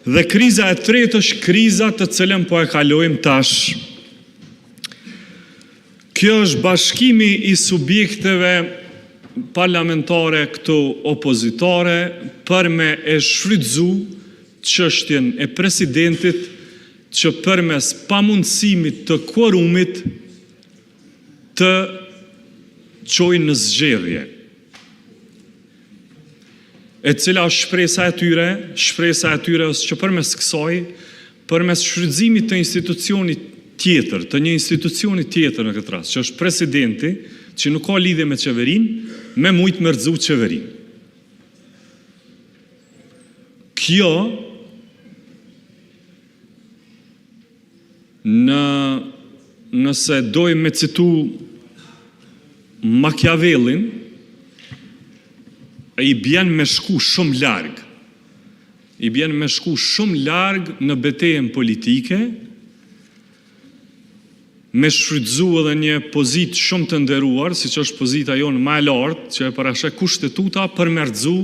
Dhe kriza e tretë është kriza të cilën po e kalojmë tash. Kjo është bashkimi i subjekteve parlamentare këto opozitare për me e shfrytzu çështjen e presidentit që përmes pamundësimit të kvorumit të çojnë në zgjedhje. E cila është shpresa e tyre është që përmes kësaj, përmes shfrytëzimit të institucionit tjetër, të një institucioni tjetër në këtë rast, që është presidenti, që nuk ka lidhje me qeverinë, me mujt mërzu qeverinë. Kjo nëse dojmë me citu Machiavellin, i bjen me shku shumë larg. I bjen me shku shumë larg në betejën politike, me shfrytëzu edhe një pozitë shumë të nderuar, siç është pozita jonë më e lartë, që e parashë kushtetuta për me rrëzu